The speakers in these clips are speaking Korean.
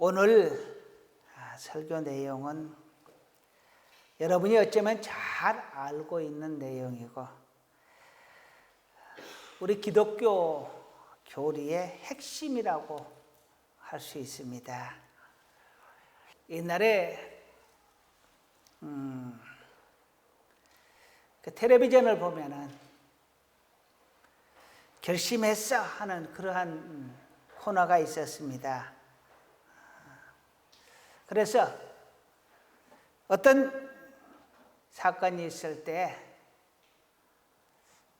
오늘 설교 내용은 여러분이 어쩌면 잘 알고 있는 내용이고 우리 기독교 교리의 핵심이라고 할 수 있습니다. 옛날에 텔레비전을 보면은 결심했어 하는 그러한 코너가 있었습니다. 그래서 어떤 사건이 있을 때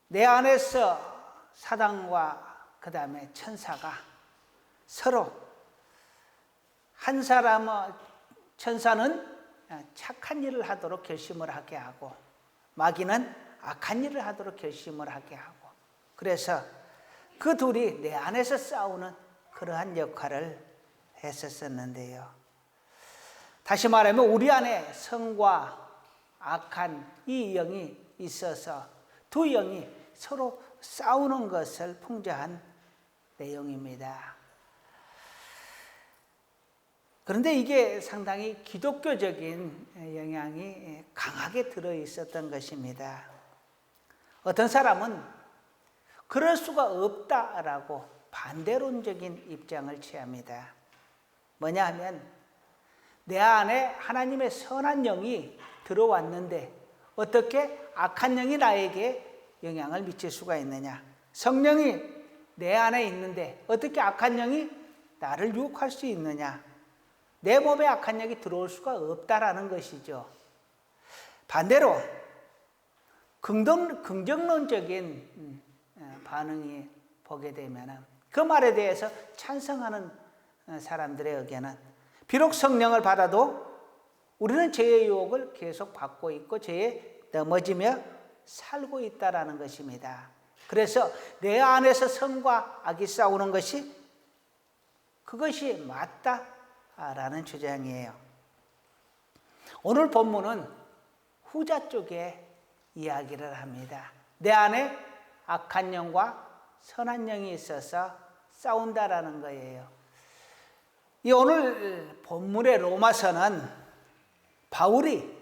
내 안에서 사단과 그 다음에 천사가 서로 한 사람은 천사는 착한 일을 하도록 결심을 하게 하고 마귀는 악한 일을 하도록 결심을 하게 하고 그래서 그 둘이 내 안에서 싸우는 그러한 역할을 했었는데요. 다시 말하면 우리 안에 선과 악한 이 영이 있어서 두 영이 서로 싸우는 것을 풍자한 내용입니다. 그런데 이게 상당히 기독교적인 영향이 강하게 들어있었던 것입니다. 어떤 사람은 그럴 수가 없다라고 반대론적인 입장을 취합니다. 뭐냐 하면 내 안에 하나님의 선한 영이 들어왔는데 어떻게 악한 영이 나에게 영향을 미칠 수가 있느냐? 성령이 내 안에 있는데 어떻게 악한 영이 나를 유혹할 수 있느냐? 내 몸에 악한 영이 들어올 수가 없다라는 것이죠. 반대로 긍정론적인 반응이 보게 되면 그 말에 대해서 찬성하는 사람들의 의견은 비록 성령을 받아도 우리는 죄의 유혹을 계속 받고 있고 죄에 넘어지며 살고 있다라는 것입니다. 그래서 내 안에서 선과 악이 싸우는 것이 그것이 맞다라는 주장이에요. 오늘 본문은 후자 쪽에 이야기를 합니다. 내 안에 악한 영과 선한 영이 있어서 싸운다라는 거예요. 이 오늘 본문의 로마서는 바울이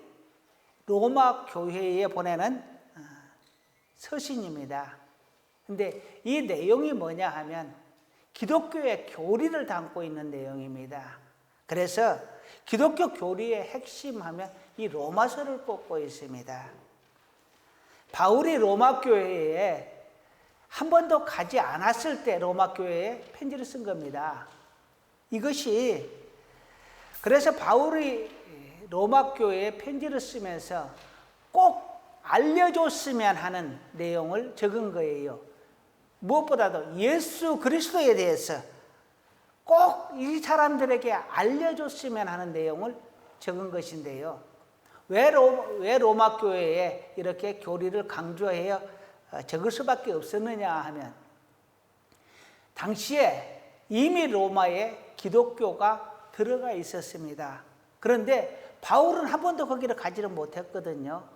로마 교회에 보내는 서신입니다. 근데 이 내용이 뭐냐 하면 기독교의 교리를 담고 있는 내용입니다. 그래서 기독교 교리의 핵심 하면 이 로마서를 꼽고 있습니다. 바울이 로마 교회에 한 번도 가지 않았을 때 로마 교회에 편지를 쓴 겁니다. 이것이 그래서 바울이 로마 교회에 편지를 쓰면서 꼭 알려줬으면 하는 내용을 적은 거예요. 무엇보다도 예수 그리스도에 대해서 꼭 이 사람들에게 알려줬으면 하는 내용을 적은 것인데요. 왜 로마 교회에 이렇게 교리를 강조해야 적을 수밖에 없었느냐 하면 당시에 이미 로마에 기독교가 들어가 있었습니다. 그런데 바울은 한 번도 거기를 가지를 못했거든요.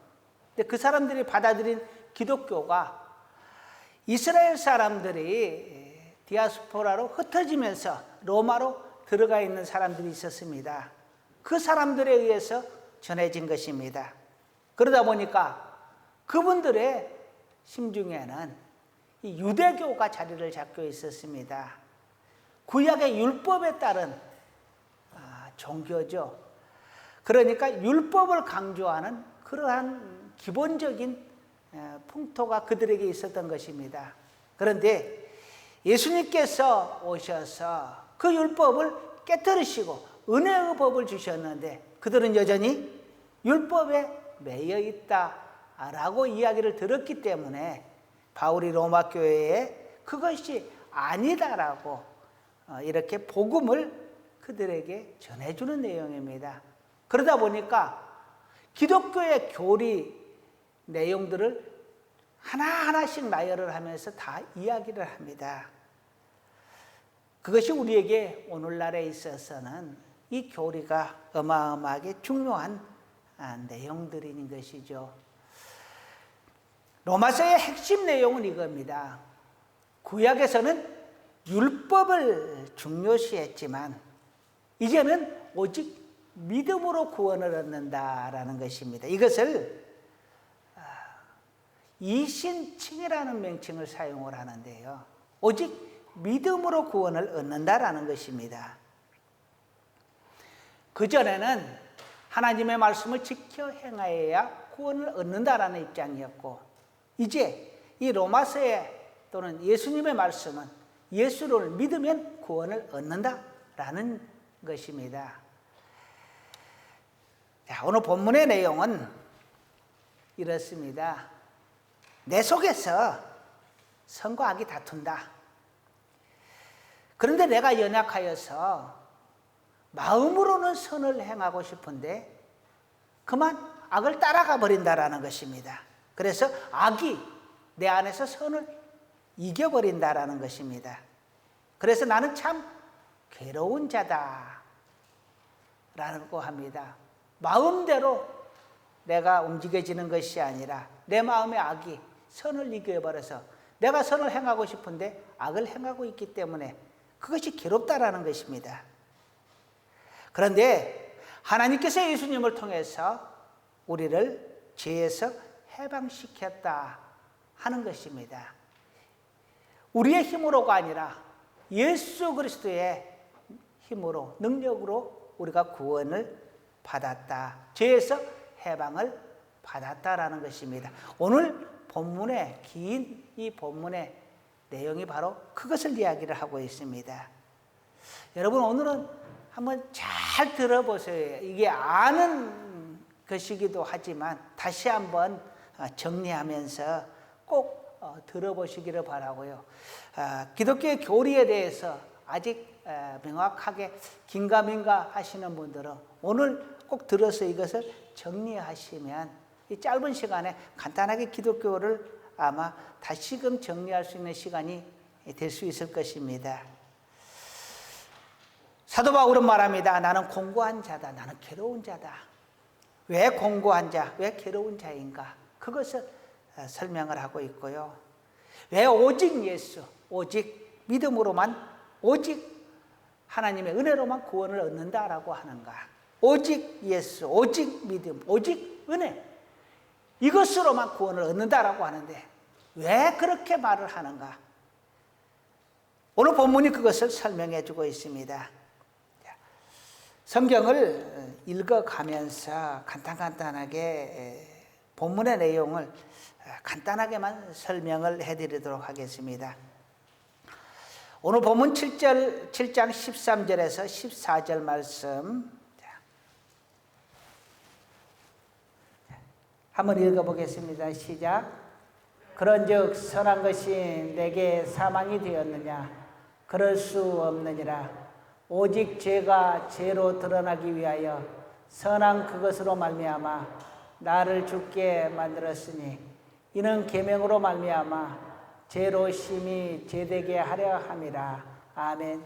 근데 그 사람들이 받아들인 기독교가 이스라엘 사람들이 디아스포라로 흩어지면서 로마로 들어가 있는 사람들이 있었습니다. 그 사람들에 의해서 전해진 것입니다. 그러다 보니까 그분들의 심중에는 이 유대교가 자리를 잡고 있었습니다. 구약의 율법에 따른 종교죠. 그러니까 율법을 강조하는 그러한 기본적인 풍토가 그들에게 있었던 것입니다. 그런데 예수님께서 오셔서 그 율법을 깨뜨리시고 은혜의 법을 주셨는데 그들은 여전히 율법에 매여 있다라고 이야기를 들었기 때문에 바울이 로마 교회에 그것이 아니다라고 이렇게 복음을 그들에게 전해주는 내용입니다. 그러다 보니까 기독교의 교리 내용들을 하나하나씩 나열을 하면서 다 이야기를 합니다. 그것이 우리에게 오늘날에 있어서는 이 교리가 어마어마하게 중요한 내용들인 것이죠. 로마서의 핵심 내용은 이겁니다. 구약에서는 율법을 중요시했지만 이제는 오직 믿음으로 구원을 얻는다라는 것입니다. 이것을 이신칭이라는 명칭을 사용을 하는데요. 오직 믿음으로 구원을 얻는다라는 것입니다. 그전에는 하나님의 말씀을 지켜 행하여야 구원을 얻는다라는 입장이었고, 이제 이 로마서에 또는 예수님의 말씀은 예수를 믿으면 구원을 얻는다라는 것입니다. 자, 오늘 본문의 내용은 이렇습니다. 내 속에서 선과 악이 다툰다. 그런데 내가 연약하여서 마음으로는 선을 행하고 싶은데 그만 악을 따라가 버린다라는 것입니다. 그래서 악이 내 안에서 선을 이겨버린다라는 것입니다. 그래서 나는 참 괴로운 자다라고 합니다. 마음대로 내가 움직여지는 것이 아니라 내 마음의 악이 선을 이겨버려서 내가 선을 행하고 싶은데 악을 행하고 있기 때문에 그것이 괴롭다라는 것입니다. 그런데 하나님께서 예수님을 통해서 우리를 죄에서 해방시켰다 하는 것입니다. 우리의 힘으로가 아니라 예수 그리스도의 힘으로, 능력으로 우리가 구원을 받았다. 죄에서 해방을 받았다라는 것입니다. 오늘 본문의 긴 이 본문의 내용이 바로 그것을 이야기를 하고 있습니다. 여러분, 오늘은 한번 잘 들어보세요. 이게 아는 것이기도 하지만 다시 한번 정리하면서 꼭 들어보시기를 바라고요. 기독교의 교리에 대해서 아직 명확하게 긴가민가 하시는 분들은 오늘 꼭 들어서 이것을 정리하시면 이 짧은 시간에 간단하게 기독교를 아마 다시금 정리할 수 있는 시간이 될 수 있을 것입니다. 사도 바울은 말합니다. 나는 공고한 자다. 나는 괴로운 자다. 왜 공고한 자, 왜 괴로운 자인가? 그것을 설명을 하고 있고요. 왜 오직 예수, 오직 믿음으로만, 오직 하나님의 은혜로만 구원을 얻는다라고 하는가? 오직 예수, 오직 믿음, 오직 은혜, 이것으로만 구원을 얻는다라고 하는데 왜 그렇게 말을 하는가? 오늘 본문이 그것을 설명해 주고 있습니다. 성경을 읽어가면서 간단하게 본문의 내용을 간단하게만 설명을 해드리도록 하겠습니다. 오늘 본문 7장 13절에서 14절 말씀 한번 읽어보겠습니다. 시작. 그런즉 선한 것이 내게 사망이 되었느냐? 그럴 수 없느니라. 오직 죄가 죄로 드러나기 위하여 선한 그것으로 말미암아 나를 죽게 만들었으니 이는 계명으로 말미암아 죄로 심히 죄되게 하려 함이라. 아멘.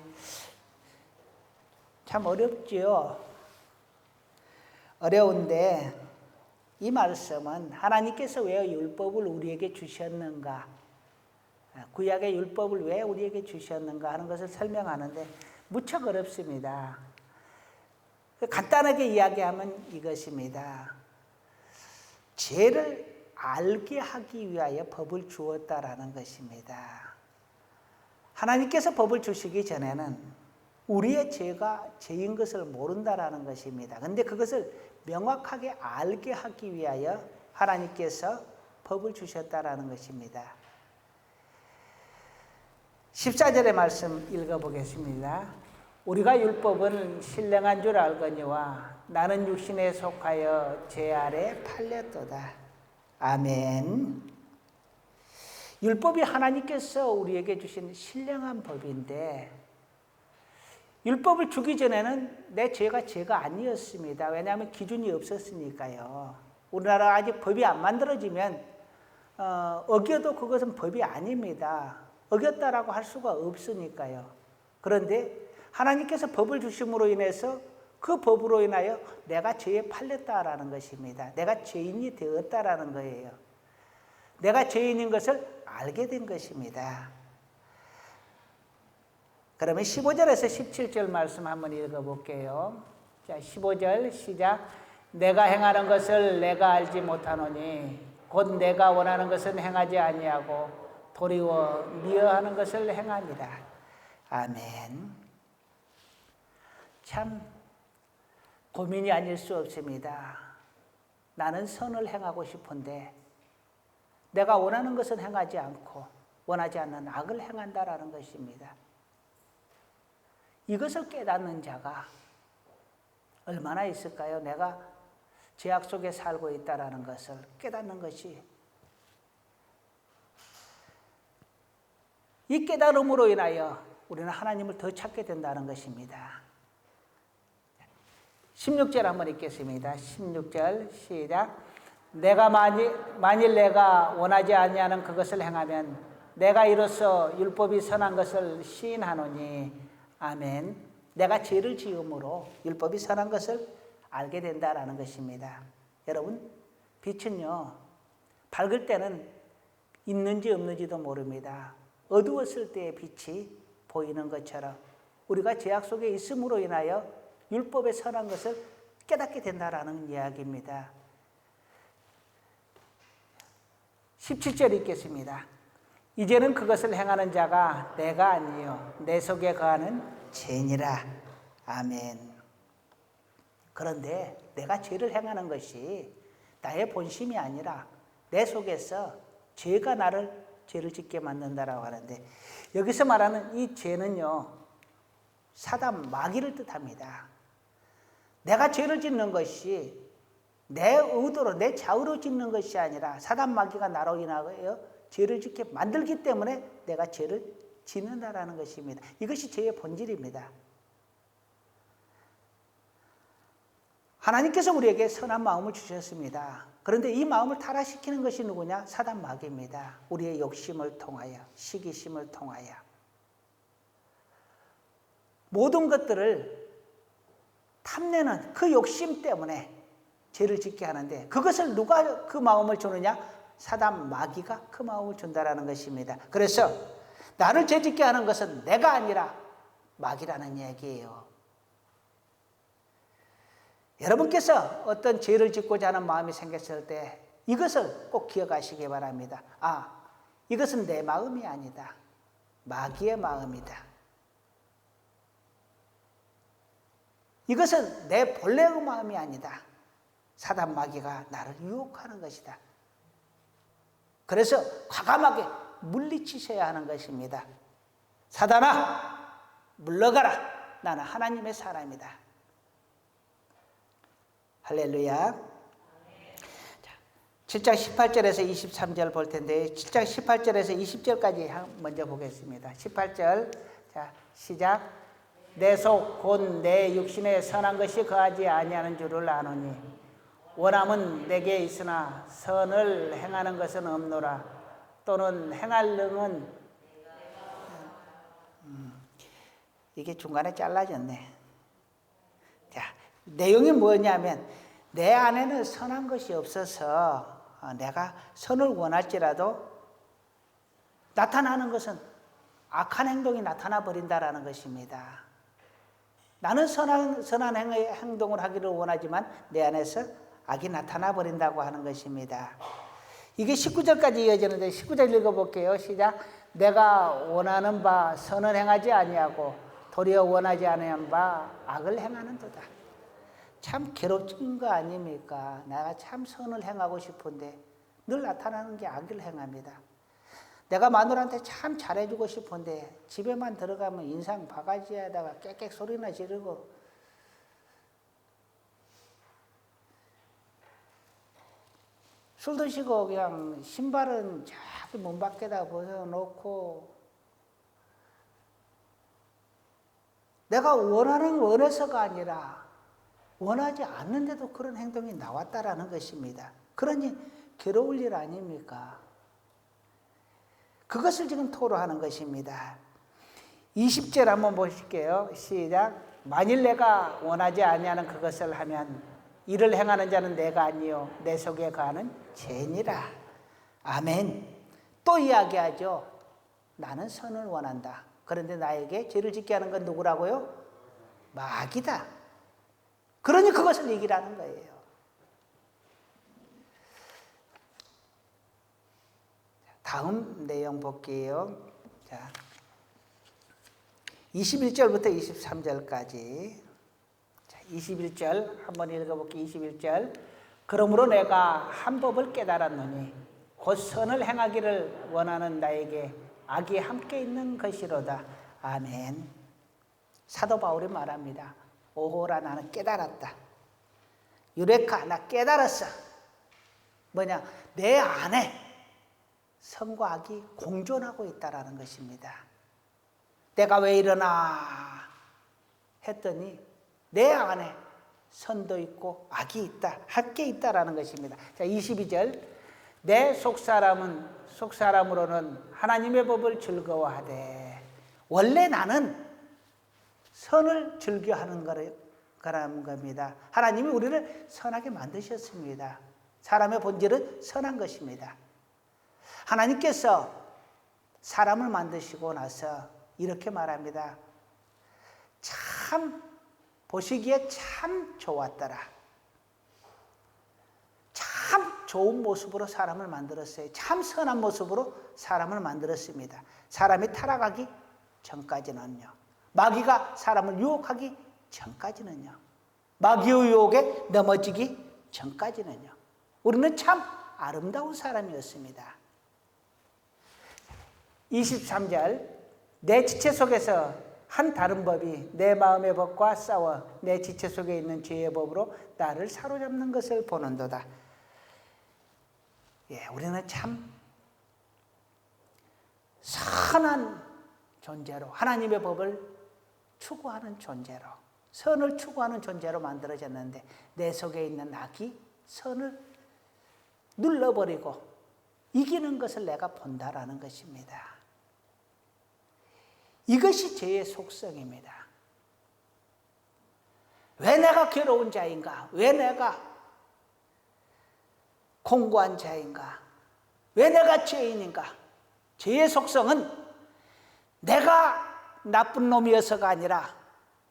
참 어렵지요. 어려운데 이 말씀은 하나님께서 왜 율법을 우리에게 주셨는가, 구약의 율법을 왜 우리에게 주셨는가 하는 것을 설명하는데 무척 어렵습니다. 간단하게 이야기하면 이것입니다. 죄를 알게 하기 위하여 법을 주었다라는 것입니다. 하나님께서 법을 주시기 전에는 우리의 죄가 죄인 것을 모른다라는 것입니다. 그런데 그것을 명확하게 알게 하기 위하여 하나님께서 법을 주셨다라는 것입니다. 14절의 말씀 읽어보겠습니다. 우리가 율법은 신령한 줄 알거니와 나는 육신에 속하여 죄 아래 팔렸도다. 아멘. 율법이 하나님께서 우리에게 주신 신령한 법인데 율법을 주기 전에는 내 죄가 아니었습니다. 왜냐하면 기준이 없었으니까요. 우리나라 아직 법이 안 만들어지면 어겨도 그것은 법이 아닙니다. 어겼다라고 할 수가 없으니까요. 그런데 하나님께서 법을 주심으로 인해서 그 법으로 인하여 내가 죄에 팔렸다라는 것입니다. 내가 죄인이 되었다라는 거예요. 내가 죄인인 것을 알게 된 것입니다. 그러면 15절에서 17절 말씀 한번 읽어볼게요. 자, 15절 시작. 내가 행하는 것을 내가 알지 못하노니 곧 내가 원하는 것은 행하지 아니하고 도리어 미워하는 것을 행함이라. 아멘. 참 고민이 아닐 수 없습니다. 나는 선을 행하고 싶은데 내가 원하는 것은 행하지 않고 원하지 않는 악을 행한다라는 것입니다. 이것을 깨닫는 자가 얼마나 있을까요? 내가 죄악 속에 살고 있다는 것을 깨닫는 것이, 이 깨달음으로 인하여 우리는 하나님을 더 찾게 된다는 것입니다. 16절 한번 읽겠습니다. 16절 시작. 내가 만일 내가 원하지 아니하는 그것을 행하면 내가 이로써 율법이 선한 것을 시인하노니. 아멘. 내가 죄를 지음으로 율법이 선한 것을 알게 된다라는 것입니다. 여러분, 빛은요, 밝을 때는 있는지 없는지도 모릅니다. 어두웠을 때의 빛이 보이는 것처럼 우리가 죄악 속에 있음으로 인하여 율법의 선한 것을 깨닫게 된다라는 이야기입니다. 17절 읽겠습니다. 이제는 그것을 행하는 자가 내가 아니요 내 속에 거하는 죄니라. 아멘. 그런데 내가 죄를 행하는 것이 나의 본심이 아니라 내 속에서 죄가 나를 죄를 짓게 만든다라고 하는데, 여기서 말하는 이 죄는요, 사단 마귀를 뜻합니다. 내가 죄를 짓는 것이 내 의도로, 내 자의로 짓는 것이 아니라 사단 마귀가 나로 인하여 죄를 짓게 만들기 때문에 내가 죄를 짓는다라는 것입니다. 이것이 죄의 본질입니다. 하나님께서 우리에게 선한 마음을 주셨습니다. 그런데 이 마음을 타락시키는 것이 누구냐? 사단 마귀입니다. 우리의 욕심을 통하여, 시기심을 통하여 모든 것들을 탐내는 그 욕심 때문에 죄를 짓게 하는데, 그것을 누가 그 마음을 주느냐? 사단 마귀가 그 마음을 준다라는 것입니다. 그래서 나를 죄 짓게 하는 것은 내가 아니라 마귀라는 얘기예요. 여러분께서 어떤 죄를 짓고자 하는 마음이 생겼을 때 이것을 꼭 기억하시기 바랍니다. 아, 이것은 내 마음이 아니다. 마귀의 마음이다. 이것은 내 본래의 마음이 아니다. 사단 마귀가 나를 유혹하는 것이다. 그래서 과감하게 물리치셔야 하는 것입니다. 사단아, 물러가라. 나는 하나님의 사람이다. 할렐루야. 7장 18절에서 23절 볼 텐데, 7장 18절에서 20절까지 먼저 보겠습니다. 18절, 자, 시작. 내 속 곧 내 육신에 선한 것이 거하지 아니하는 줄을 아노니 원함은 내게 있으나 선을 행하는 것은 없노라. 또는 행할 능은, 이게 중간에 잘라졌네. 자, 내용이 뭐냐면, 내 안에는 선한 것이 없어서 내가 선을 원할지라도 나타나는 것은 악한 행동이 나타나 버린다라는 것입니다. 나는 선한 행동을 하기를 원하지만 내 안에서 악이 나타나 버린다고 하는 것입니다. 이게 19절까지 이어지는데 19절 읽어볼게요. 시작. 내가 원하는 바 선을 행하지 아니하고 도리어 원하지 아니한 바 악을 행하는도다. 참 괴롭진 거 아닙니까? 내가 참 선을 행하고 싶은데 늘 나타나는 게 악을 행합니다. 내가 마누라한테 참 잘해주고 싶은데 집에만 들어가면 인상 바가지에다가 깨깨 소리나 지르고, 술 드시고 그냥 신발은 저기 문 밖에다 벗어놓고, 내가 원해서가 아니라 원하지 않는데도 그런 행동이 나왔다라는 것입니다. 그러니 괴로울 일 아닙니까? 그것을 지금 토로하는 것입니다. 20절 한번 보실게요. 시작. 만일 내가 원하지 아니하는 그것을 하면 이를 행하는 자는 내가 아니요 내 속에 거하는 죄니라. 아멘. 또 이야기하죠. 나는 선을 원한다. 그런데 나에게 죄를 짓게 하는 건 누구라고요? 마귀다. 그러니 그것을 이기라는 거예요. 다음 내용 볼게요. 자, 21절부터 23절까지. 자, 21절 한번 읽어볼게요. 21절. 그러므로 내가 한 법을 깨달았노니 곧 선을 행하기를 원하는 나에게 악이 함께 있는 것이로다. 아멘. 사도 바울이 말합니다. 오호라, 나는 깨달았다. 유레카, 나 깨달았어. 뭐냐, 내 안에 선과 악이 공존하고 있다라는 것입니다. 내가 왜 이러나 했더니 내 안에 선도 있고 악이 있다, 함께 있다라는 것입니다. 자, 22절. 내 속사람으로는 하나님의 법을 즐거워하되. 원래 나는 선을 즐겨하는 거라는 겁니다. 하나님이 우리를 선하게 만드셨습니다. 사람의 본질은 선한 것입니다. 하나님께서 사람을 만드시고 나서 이렇게 말합니다. 참 보시기에 참 좋았더라. 참 좋은 모습으로 사람을 만들었어요. 참 선한 모습으로 사람을 만들었습니다. 사람이 타락하기 전까지는요. 마귀가 사람을 유혹하기 전까지는요. 마귀의 유혹에 넘어지기 전까지는요. 우리는 참 아름다운 사람이었습니다. 23절. 내 지체 속에서 한 다른 법이 내 마음의 법과 싸워 내 지체 속에 있는 죄의 법으로 나를 사로잡는 것을 보는도다. 예, 우리는 참 선한 존재로, 하나님의 법을 추구하는 존재로, 선을 추구하는 존재로 만들어졌는데 내 속에 있는 악이 선을 눌러버리고 이기는 것을 내가 본다라는 것입니다. 이것이 죄의 속성입니다. 왜 내가 괴로운 자인가? 왜 내가 공고한 자인가? 왜 내가 죄인인가? 죄의 속성은 내가 나쁜 놈이어서가 아니라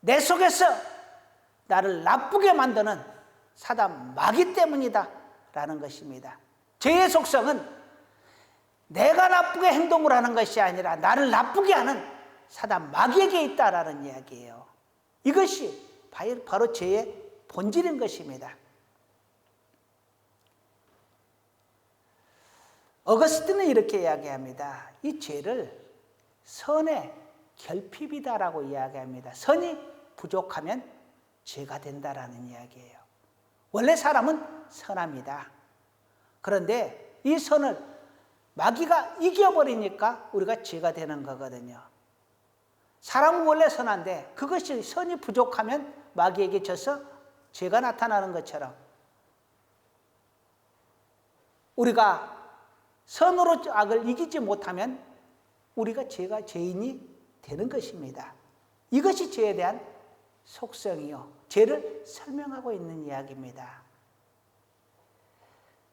내 속에서 나를 나쁘게 만드는 사단 마귀 때문이다 라는 것입니다. 죄의 속성은 내가 나쁘게 행동을 하는 것이 아니라 나를 나쁘게 하는 사단 마귀에게 있다라는 이야기예요. 이것이 바로 죄의 본질인 것입니다. 어거스틴은 이렇게 이야기합니다. 이 죄를 선의 결핍이다라고 이야기합니다. 선이 부족하면 죄가 된다라는 이야기예요. 원래 사람은 선합니다. 그런데 이 선을 마귀가 이겨버리니까 우리가 죄가 되는 거거든요. 사람은 원래 선한데 그것이 선이 부족하면 마귀에게 져서 죄가 나타나는 것처럼 우리가 선으로 악을 이기지 못하면 우리가 죄인이 되는 것입니다. 이것이 죄에 대한 속성이요, 죄를 설명하고 있는 이야기입니다.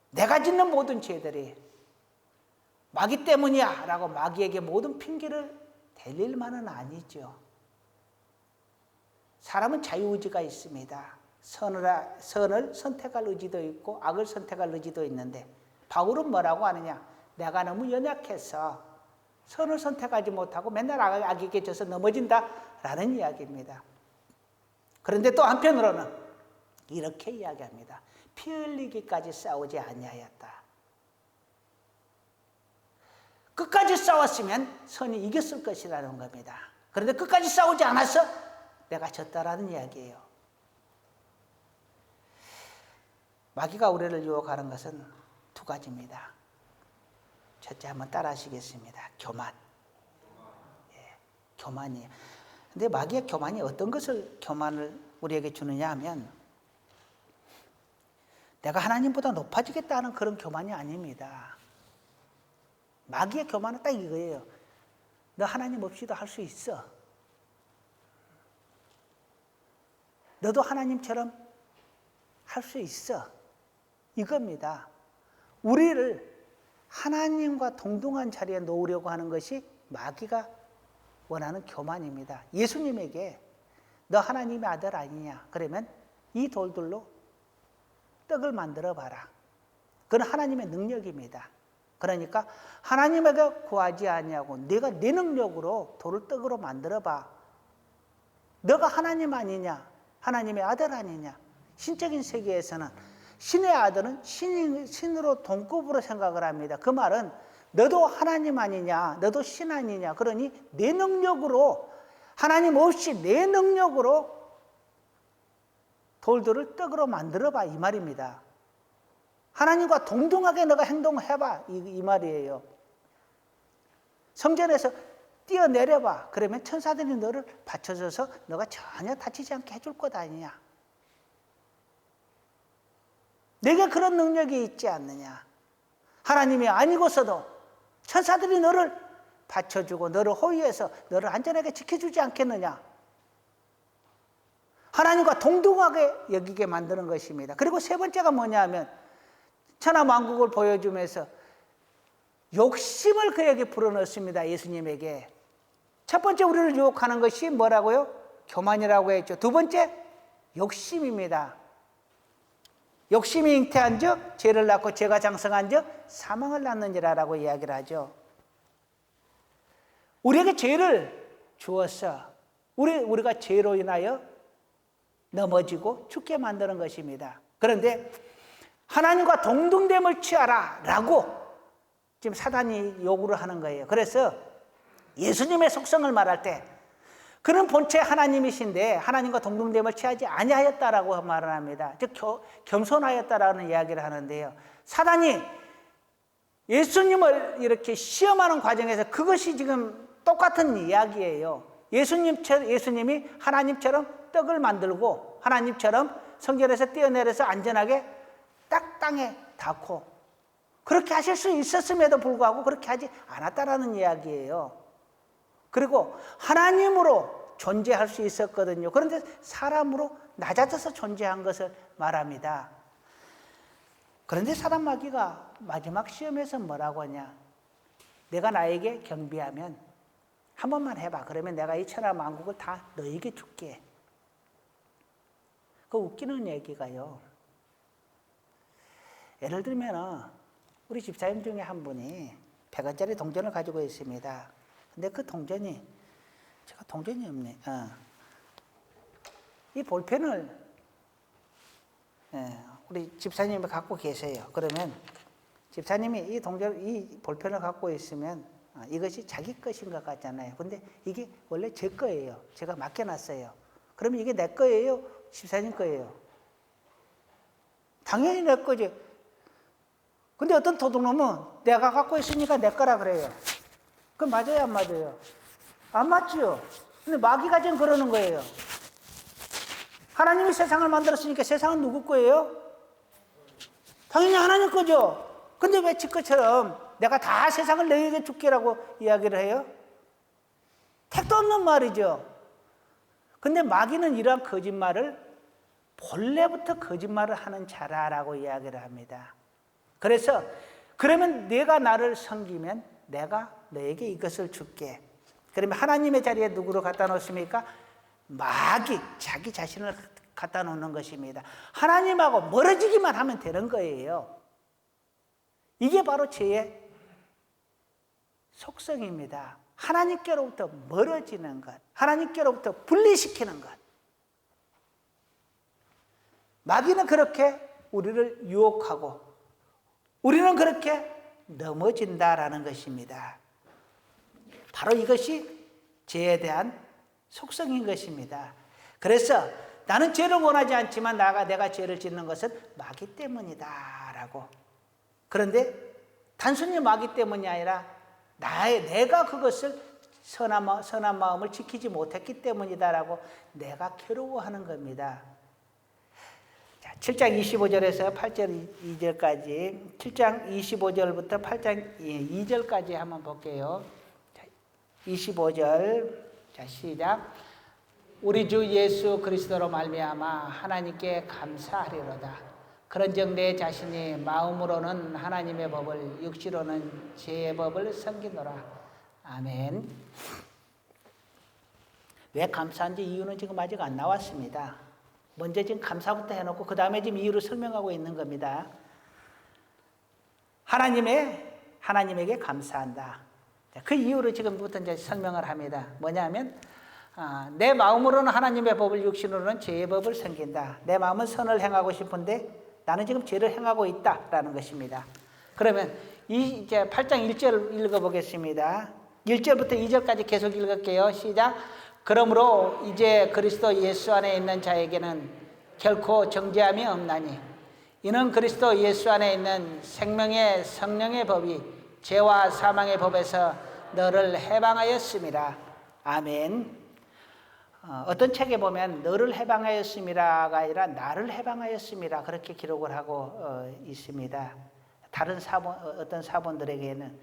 내가 짓는 모든 죄들이 마귀 때문이야 라고 마귀에게 모든 핑계를 대릴 만은 아니죠. 사람은 자유의지가 있습니다. 선을 선택할 의지도 있고 악을 선택할 의지도 있는데 바울은 뭐라고 하느냐? 내가 너무 연약해서 선을 선택하지 못하고 맨날 악에게 져서 넘어진다라는 이야기입니다. 그런데 또 한편으로는 이렇게 이야기합니다. 피 흘리기까지 싸우지 아니하였다. 끝까지 싸웠으면 선이 이겼을 것이라는 겁니다. 그런데 끝까지 싸우지 않아서 내가 졌다라는 이야기예요. 마귀가 우리를 유혹하는 것은 두 가지입니다. 첫째 한번 따라 하시겠습니다. 교만. 예, 교만이에요. 근데 마귀의 교만이 어떤 것을 교만을 우리에게 주느냐 하면 내가 하나님보다 높아지겠다는 그런 교만이 아닙니다. 마귀의 교만은 딱 이거예요. 너 하나님 없이도 할 수 있어. 너도 하나님처럼 할 수 있어. 이겁니다. 우리를 하나님과 동등한 자리에 놓으려고 하는 것이 마귀가 원하는 교만입니다. 예수님에게 너 하나님의 아들 아니냐? 그러면 이 돌들로 떡을 만들어 봐라. 그건 하나님의 능력입니다. 그러니까 하나님에게 구하지 아니하고 네가 네 능력으로 돌을 떡으로 만들어 봐. 너가 하나님 아니냐? 하나님의 아들 아니냐? 신적인 세계에서는 신의 아들은 신으로 동급으로 생각을 합니다. 그 말은 너도 하나님 아니냐? 너도 신 아니냐? 그러니 내 능력으로, 하나님 없이 내 능력으로 돌들을 떡으로 만들어봐, 이 말입니다. 하나님과 동등하게 너가 행동해봐, 이 말이에요. 성전에서 뛰어내려봐. 그러면 천사들이 너를 받쳐줘서 너가 전혀 다치지 않게 해줄 것 아니냐? 내게 그런 능력이 있지 않느냐? 하나님이 아니고서도 천사들이 너를 받쳐주고 너를 호위해서 너를 안전하게 지켜주지 않겠느냐? 하나님과 동등하게 여기게 만드는 것입니다. 그리고 세 번째가 뭐냐 하면 천하만국을 보여주면서 욕심을 그에게 불어넣습니다. 예수님에게. 첫 번째 우리를 유혹하는 것이 뭐라고요? 교만이라고 했죠. 두 번째 욕심입니다. 욕심이 잉태한 즉 죄를 낳고 죄가 장성한 즉 사망을 낳느니라라고 이야기를 하죠. 우리에게 죄를 주어서 우리가 죄로 인하여 넘어지고 죽게 만드는 것입니다. 그런데 하나님과 동등됨을 취하라 라고 지금 사단이 요구를 하는 거예요. 그래서 예수님의 속성을 말할 때 그는 본체 하나님이신데 하나님과 동등됨을 취하지 아니하였다라고 말을 합니다. 즉 겸손하였다라는 이야기를 하는데요. 사단이 예수님을 이렇게 시험하는 과정에서 그것이 지금 똑같은 이야기예요. 예수님이 하나님처럼 떡을 만들고 하나님처럼 성전에서 뛰어내려서 안전하게 딱 땅에 닿고 그렇게 하실 수 있었음에도 불구하고 그렇게 하지 않았다라는 이야기예요. 그리고 하나님으로 존재할 수 있었거든요. 그런데 사람으로 낮아져서 존재한 것을 말합니다. 그런데 사단 마귀가 마지막 시험에서 뭐라고 하냐? 내가 나에게 경비하면 한 번만 해봐. 그러면 내가 이 천하 만국을 다 너에게 줄게. 그 웃기는 얘기가요. 예를 들면 우리 집사님 중에 한 분이 100원짜리 동전을 가지고 있습니다. 근데 그 동전이 제가 동전이 없네. 이 볼펜을 우리 집사님이 갖고 계세요. 그러면 집사님이 이 볼펜을 갖고 있으면 이것이 자기 것인 것 같잖아요. 근데 이게 원래 제 거예요. 제가 맡겨놨어요. 그러면 이게 내 거예요? 집사님 거예요? 당연히 내 거지. 근데 어떤 도둑놈은 내가 갖고 있으니까 내 거라 그래요. 그건 맞아요, 안 맞아요? 안 맞죠? 근데 마귀가 지금 그러는 거예요. 하나님이 세상을 만들었으니까 세상은 누구 거예요? 당연히 하나님 거죠. 근데 왜 지 것처럼 내가 다 세상을 너에게 줄게라고 이야기를 해요? 택도 없는 말이죠. 근데 마귀는 이러한 거짓말을 본래부터 거짓말을 하는 자라라고 이야기를 합니다. 그래서 그러면 내가 나를 섬기면 내가 너에게 이것을 줄게. 그러면 하나님의 자리에 누구를 갖다 놓습니까? 마귀, 자기 자신을 갖다 놓는 것입니다. 하나님하고 멀어지기만 하면 되는 거예요. 이게 바로 죄의 속성입니다. 하나님께로부터 멀어지는 것, 하나님께로부터 분리시키는 것. 마귀는 그렇게 우리를 유혹하고 우리는 그렇게 넘어진다라는 것입니다. 바로 이것이 죄에 대한 속성인 것입니다. 그래서 나는 죄를 원하지 않지만 내가 죄를 짓는 것은 마귀 때문이다라고. 그런데 단순히 마귀 때문이 아니라 내가 그것을 선한 마음을 지키지 못했기 때문이다라고 내가 괴로워하는 겁니다. 자, 7장 25절에서 8절 2절까지 7장 25절부터 8장 2절까지 한번 볼게요. 25절 자 시작. 우리 주 예수 그리스도로 말미암아 하나님께 감사하리로다. 그런즉 내 자신이 마음으로는 하나님의 법을 육시로는 죄의 법을 섬기노라. 아멘. 왜 감사한지 이유는 지금 아직 안 나왔습니다. 먼저 지금 감사부터 해놓고 그 다음에 지금 이유를 설명하고 있는 겁니다. 하나님에게 감사한다. 그 이유를 지금부터 이제 설명을 합니다. 뭐냐면 내 마음으로는 하나님의 법을, 육신으로는 죄의 법을 섬긴다. 내 마음은 선을 행하고 싶은데 나는 지금 죄를 행하고 있다라는 것입니다. 그러면 이제 8장 1절 읽어보겠습니다. 1절부터 2절까지 계속 읽을게요. 시작. 그러므로 이제 그리스도 예수 안에 있는 자에게는 결코 정죄함이 없나니 이는 그리스도 예수 안에 있는 생명의 성령의 법이 죄와 사망의 법에서 너를 해방하였음이라. 아멘. 어떤 책에 보면 너를 해방하였음이라가 아니라 나를 해방하였음이라 그렇게 기록을 하고 있습니다. 다른 어떤 사본들에게는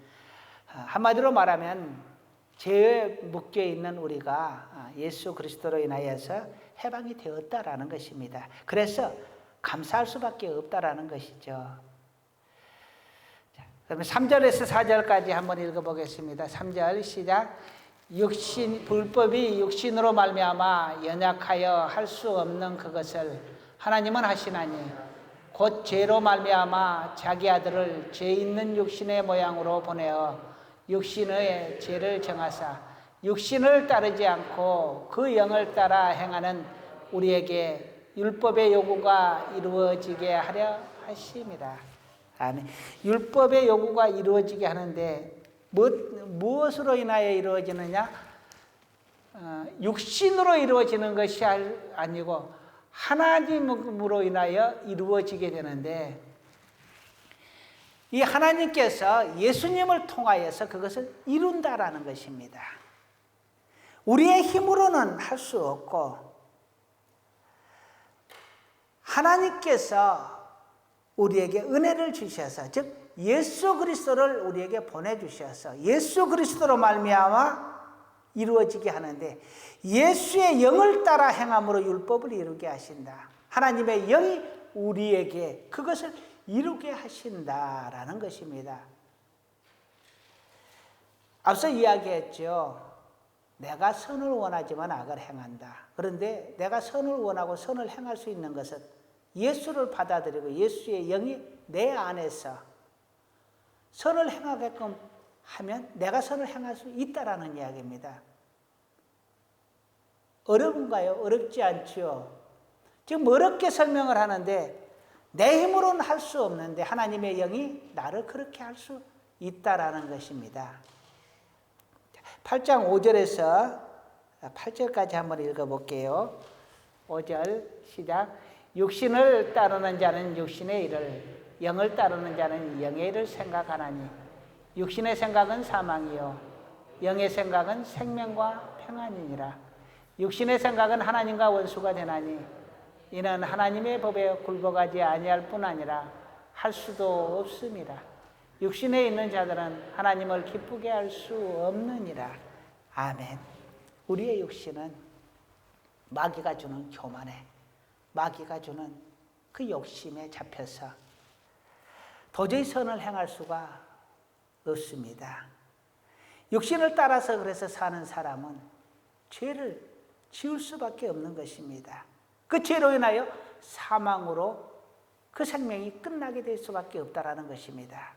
한마디로 말하면 죄에 묶여 있는 우리가 예수 그리스도로 인하여서 해방이 되었다라는 것입니다. 그래서 감사할 수밖에 없다라는 것이죠. 그러면 3절에서 4절까지 한번 읽어보겠습니다. 3절 시작. 불법이 육신으로 말미암아 연약하여 할 수 없는 그것을 하나님은 하시나니 곧 죄로 말미암아 자기 아들을 죄 있는 육신의 모양으로 보내어 육신의 죄를 정하사 육신을 따르지 않고 그 영을 따라 행하는 우리에게 율법의 요구가 이루어지게 하려 하심이라. 아멘. 율법의 요구가 이루어지게 하는데 무엇으로 인하여 이루어지느냐? 육신으로 이루어지는 것이 아니고 하나님으로 인하여 이루어지게 되는데 이 하나님께서 예수님을 통하여서 그것을 이룬다라는 것입니다. 우리의 힘으로는 할 수 없고 하나님께서 우리에게 은혜를 주셔서, 즉 예수 그리스도를 우리에게 보내주셔서 예수 그리스도로 말미암아 이루어지게 하는데 예수의 영을 따라 행함으로 율법을 이루게 하신다. 하나님의 영이 우리에게 그것을 이루게 하신다라는 것입니다. 앞서 이야기했죠. 내가 선을 원하지만 악을 행한다. 그런데 내가 선을 원하고 선을 행할 수 있는 것은 예수를 받아들이고 예수의 영이 내 안에서 선을 행하게끔 하면 내가 선을 행할 수 있다라는 이야기입니다. 어려운가요? 어렵지 않죠. 지금 어렵게 설명을 하는데 내 힘으로는 할 수 없는데 하나님의 영이 나를 그렇게 할 수 있다라는 것입니다. 8장 5절에서 8절까지 한번 읽어볼게요. 5절 시작. 육신을 따르는 자는 육신의 일을, 영을 따르는 자는 영의 일을 생각하나니 육신의 생각은 사망이요 영의 생각은 생명과 평안이니라. 육신의 생각은 하나님과 원수가 되나니 이는 하나님의 법에 굴복하지 아니할 뿐 아니라 할 수도 없습니다. 육신에 있는 자들은 하나님을 기쁘게 할 수 없느니라. 아멘. 우리의 육신은 마귀가 주는 교만에, 마귀가 주는 그 욕심에 잡혀서 도저히 선을 행할 수가 없습니다. 육신을 따라서 그래서 사는 사람은 죄를 지을 수밖에 없는 것입니다. 그 죄로 인하여 사망으로 그 생명이 끝나게 될 수밖에 없다라는 것입니다.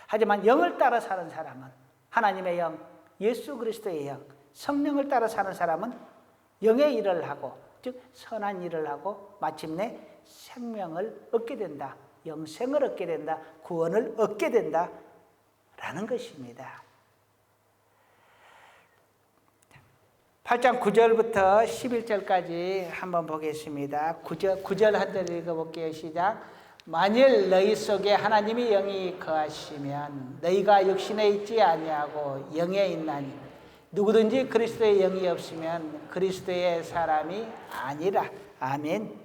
하지만 영을 따라 사는 사람은 하나님의 영, 예수 그리스도의 영, 성령을 따라 사는 사람은 영의 일을 하고, 즉 선한 일을 하고 마침내 생명을 얻게 된다, 영생을 얻게 된다, 구원을 얻게 된다라는 것입니다. 8장 9절부터 11절까지 한번 보겠습니다. 9절 한 절 읽어볼게요. 시작. 만일 너희 속에 하나님의 영이 거하시면 너희가 육신에 있지 아니하고 영에 있나니 누구든지 그리스도의 영이 없으면 그리스도의 사람이 아니라. 아멘.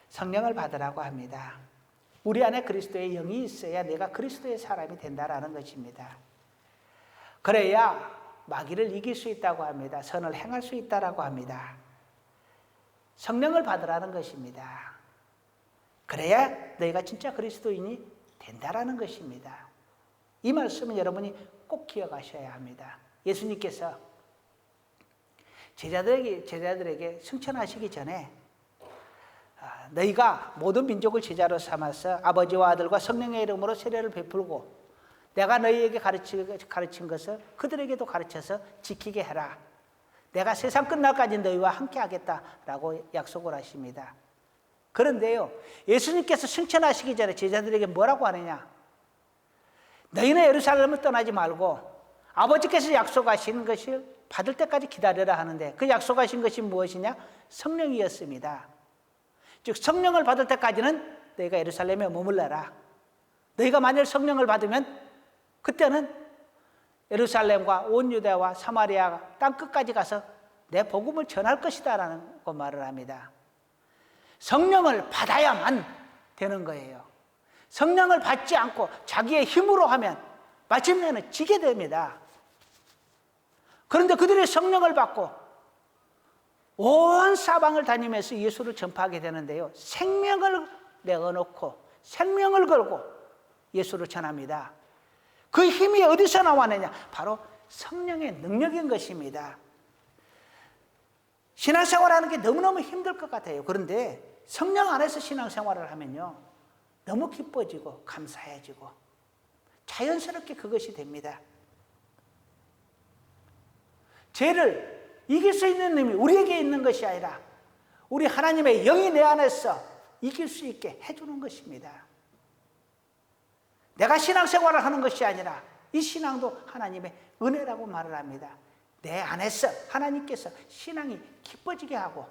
성령을 받으라고 합니다. 우리 안에 그리스도의 영이 있어야 내가 그리스도의 사람이 된다라는 것입니다. 그래야 마귀를 이길 수 있다고 합니다. 선을 행할 수 있다라고 합니다. 성령을 받으라는 것입니다. 그래야 너희가 진짜 그리스도인이 된다라는 것입니다. 이 말씀은 여러분이 꼭 기억하셔야 합니다. 예수님께서 제자들에게 승천하시기 전에 너희가 모든 민족을 제자로 삼아서 아버지와 아들과 성령의 이름으로 세례를 베풀고 내가 너희에게 가르친 것을 그들에게도 가르쳐서 지키게 해라. 내가 세상 끝날까지 너희와 함께 하겠다라고 약속을 하십니다. 그런데요, 예수님께서 승천하시기 전에 제자들에게 뭐라고 하느냐? 너희는 예루살렘을 떠나지 말고 아버지께서 약속하신 것을 받을 때까지 기다려라 하는데 그 약속하신 것이 무엇이냐? 성령이었습니다. 즉 성령을 받을 때까지는 너희가 예루살렘에 머물러라. 너희가 만일 성령을 받으면 그때는 예루살렘과 온 유대와 사마리아 땅 끝까지 가서 내 복음을 전할 것이다 라는 말을 합니다. 성령을 받아야만 되는 거예요. 성령을 받지 않고 자기의 힘으로 하면 마침내는 지게 됩니다. 그런데 그들이 성령을 받고 온 사방을 다니면서 예수를 전파하게 되는데요, 생명을 내어놓고 생명을 걸고 예수를 전합니다. 그 힘이 어디서 나왔느냐? 바로 성령의 능력인 것입니다. 신앙생활하는 게 너무너무 힘들 것 같아요. 그런데 성령 안에서 신앙생활을 하면요, 너무 기뻐지고 감사해지고 자연스럽게 그것이 됩니다. 죄를 이길 수 있는 힘이 우리에게 있는 것이 아니라 우리 하나님의 영이 내 안에서 이길 수 있게 해주는 것입니다. 내가 신앙생활을 하는 것이 아니라 이 신앙도 하나님의 은혜라고 말을 합니다. 내 안에서 하나님께서 신앙이 기뻐지게 하고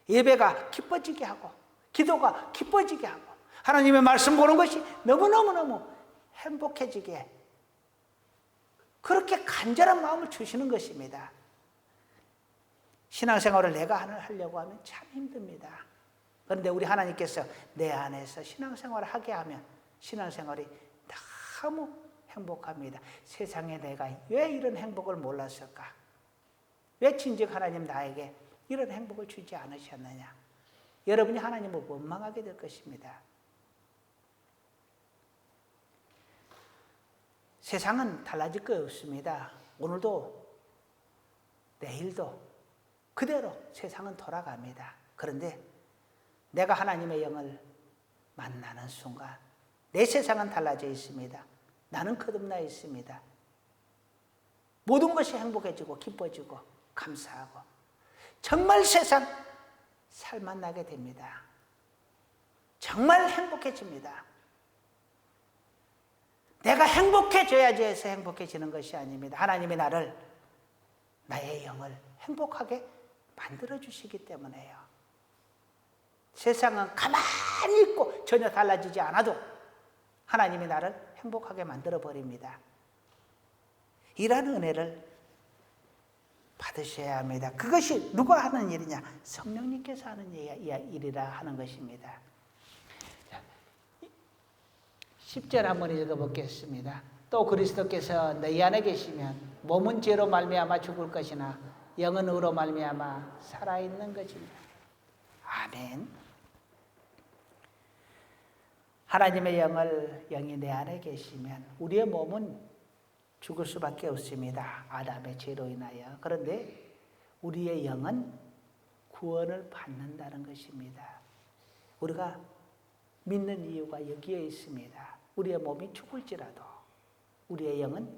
예배가 기뻐지게 하고 기도가 기뻐지게 하고 하나님의 말씀 보는 것이 너무너무너무 행복해지게 그렇게 간절한 마음을 주시는 것입니다. 신앙생활을 내가 하려고 하면 참 힘듭니다. 그런데 우리 하나님께서 내 안에서 신앙생활을 하게 하면 신앙생활이 너무 행복합니다. 세상에 내가 왜 이런 행복을 몰랐을까? 왜 진즉 하나님 나에게 이런 행복을 주지 않으셨느냐? 여러분이 하나님을 원망하게 될 것입니다. 세상은 달라질 거 없습니다. 오늘도 내일도 그대로 세상은 돌아갑니다. 그런데 내가 하나님의 영을 만나는 순간 내 세상은 달라져 있습니다. 나는 거듭나 있습니다. 모든 것이 행복해지고 기뻐지고 감사하고 정말 세상 살만 나게 됩니다. 정말 행복해집니다. 내가 행복해져야지 해서 행복해지는 것이 아닙니다. 하나님이 나를, 나의 영을 행복하게 만들어주시기 때문에요. 세상은 가만히 있고 전혀 달라지지 않아도 하나님이 나를 행복하게 만들어버립니다. 이런 은혜를 받으셔야 합니다. 그것이 누가 하는 일이냐? 성령님께서 하는 일이라 하는 것입니다. 10절 한번 읽어보겠습니다. 또 그리스도께서 너희 안에 계시면 몸은 죄로 말미암아 죽을 것이나 영은 의로 말미암아 살아있는 것입니다. 아멘. 하나님의 영이 내 안에 계시면 우리의 몸은 죽을 수밖에 없습니다. 아담의 죄로 인하여. 그런데 우리의 영은 구원을 받는다는 것입니다. 우리가 믿는 이유가 여기에 있습니다. 우리의 몸이 죽을지라도 우리의 영은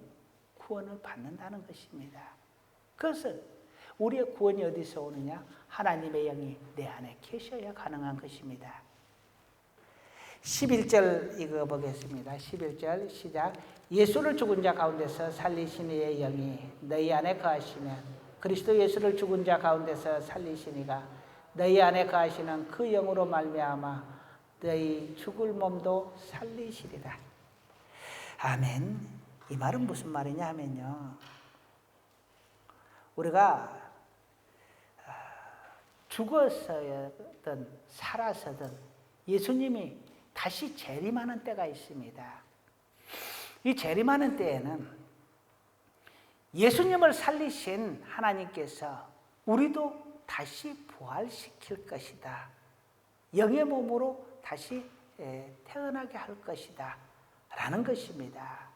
구원을 받는다는 것입니다. 그것은 우리의 구원이 어디서 오느냐? 하나님의 영이 내 안에 계셔야 가능한 것입니다. 11절 읽어보겠습니다. 11절 시작. 예수를 죽은 자 가운데서 살리신 이의 영이 너희 안에 거하시면 그리스도 예수를 죽은 자 가운데서 살리신 이가 너희 안에 거하시는 그 영으로 말미암아 너희 죽을 몸도 살리시리라. 아멘. 이 말은 무슨 말이냐 하면요, 우리가 죽어서든 살아서든 예수님이 다시 재림하는 때가 있습니다. 이 재림하는 때에는 예수님을 살리신 하나님께서 우리도 다시 부활시킬 것이다. 영의 몸으로 다시 태어나게 할 것이다 라는 것입니다.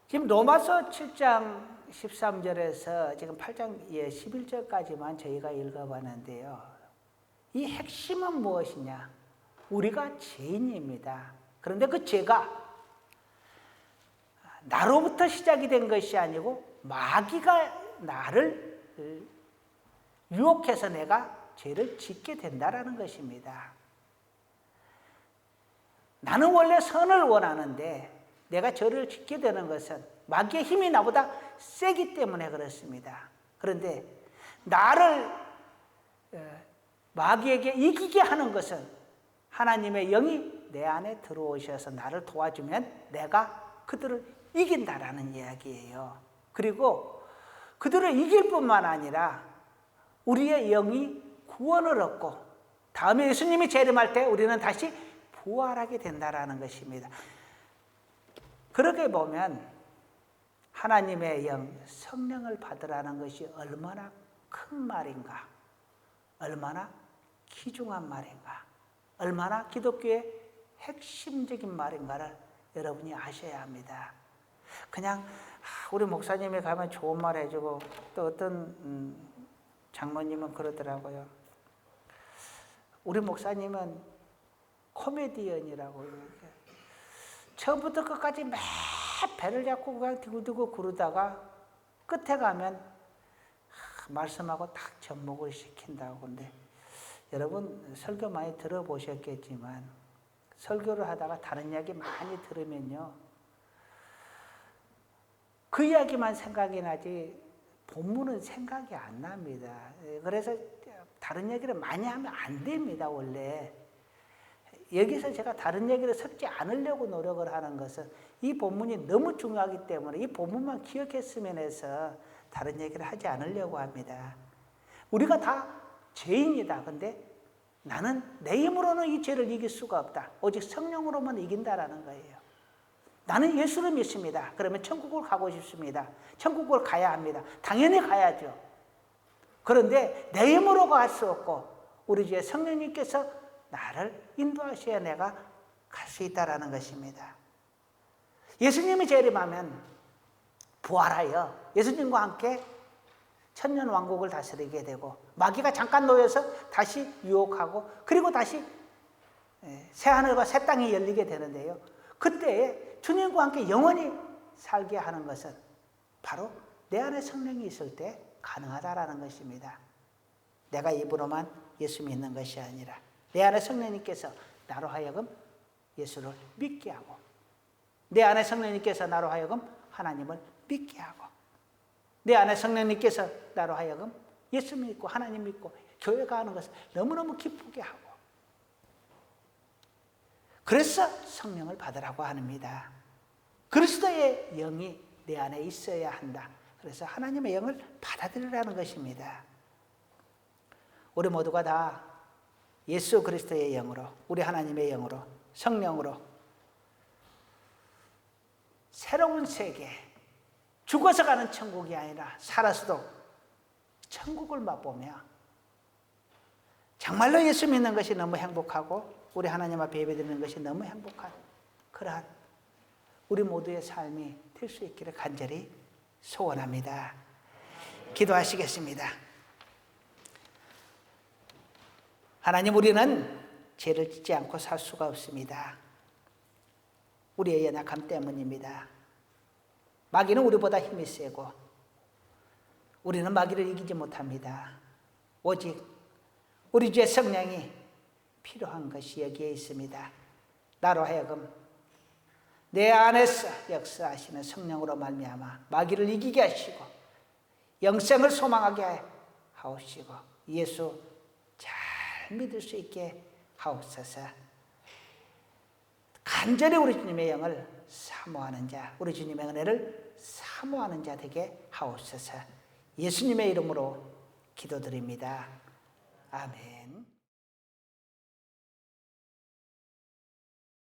지금 로마서 7장 13절에서 지금 8장 11절까지만 저희가 읽어봤는데요. 이 핵심은 무엇이냐? 우리가 죄인입니다. 그런데 그 죄가 나로부터 시작이 된 것이 아니고 마귀가 나를 유혹해서 내가 죄를 짓게 된다라는 것입니다. 나는 원래 선을 원하는데 내가 죄를 짓게 되는 것은 마귀의 힘이 나보다 세기 때문에 그렇습니다. 그런데 나를 마귀에게 이기게 하는 것은 하나님의 영이 내 안에 들어오셔서 나를 도와주면 내가 그들을 이긴다라는 이야기예요. 그리고 그들을 이길 뿐만 아니라 우리의 영이 구원을 얻고 다음에 예수님이 재림할 때 우리는 다시 부활하게 된다라는 것입니다. 그렇게 보면 하나님의 영, 성령을 받으라는 것이 얼마나 큰 말인가, 얼마나 귀중한 말인가, 얼마나 기독교의 핵심적인 말인가를 여러분이 아셔야 합니다. 그냥 우리 목사님이 가면 좋은 말 해주고 또 어떤 장로님은 그러더라고요. 우리 목사님은 코미디언이라고 이렇게 처음부터 끝까지 매 배를 잡고 그냥 디고디고 구르다가 끝에 가면 말씀하고 딱 접목을 시킨다고. 근데 여러분 설교 많이 들어보셨겠지만 설교를 하다가 다른 이야기 많이 들으면요, 그 이야기만 생각이 나지 본문은 생각이 안 납니다. 그래서 다른 얘기를 많이 하면 안 됩니다. 원래 여기서 제가 다른 얘기를 섞지 않으려고 노력을 하는 것은 이 본문이 너무 중요하기 때문에 이 본문만 기억했으면 해서 다른 얘기를 하지 않으려고 합니다. 우리가 다 죄인이다. 근데 나는 내 힘으로는 이 죄를 이길 수가 없다. 오직 성령으로만 이긴다라는 거예요. 나는 예수를 믿습니다. 그러면 천국을 가고 싶습니다. 천국을 가야 합니다. 당연히 가야죠. 그런데 내 힘으로 갈 수 없고 우리 주의 성령님께서 나를 인도하셔야 내가 갈 수 있다라는 것입니다. 예수님이 재림하면 부활하여 예수님과 함께 천년왕국을 다스리게 되고 마귀가 잠깐 놓여서 다시 유혹하고 그리고 다시 새하늘과 새 땅이 열리게 되는데요. 그때에 주님과 함께 영원히 살게 하는 것은 바로 내 안에 성령이 있을 때 가능하다라는 것입니다. 내가 입으로만 예수 믿는 것이 아니라 내 안에 성령님께서 나로 하여금 예수를 믿게 하고 내 안에 성령님께서 나로 하여금 하나님을 믿게 하고 내 안에 성령님께서 나로 하여금 예수 믿고 하나님 믿고 교회 가는 것을 너무너무 기쁘게 하고 그래서 성령을 받으라고 합니다. 그리스도의 영이 내 안에 있어야 한다. 그래서 하나님의 영을 받아들이라는 것입니다. 우리 모두가 다 예수 그리스도의 영으로 우리 하나님의 영으로 성령으로 새로운 세계 죽어서 가는 천국이 아니라 살아서도 천국을 맛보며 정말로 예수 믿는 것이 너무 행복하고 우리 하나님 앞에 예배드리는 것이 너무 행복한 그러한 우리 모두의 삶이 될 수 있기를 간절히 소원합니다. 기도하시겠습니다. 하나님, 우리는 죄를 짓지 않고 살 수가 없습니다. 우리의 연약함 때문입니다. 마귀는 우리보다 힘이 세고 우리는 마귀를 이기지 못합니다. 오직 우리 주의 성령이 필요한 것이 여기에 있습니다. 나로 하여금 내 안에서 역사하시는 성령으로 말미암아 마귀를 이기게 하시고 영생을 소망하게 하옵시고 예수 잘 믿을 수 있게 하옵소서. 간절히 우리 주님의 영을 사모하는 자, 우리 주님의 은혜를 사모하는 자 되게 하옵소서. 예수님의 이름으로 기도드립니다. 아멘.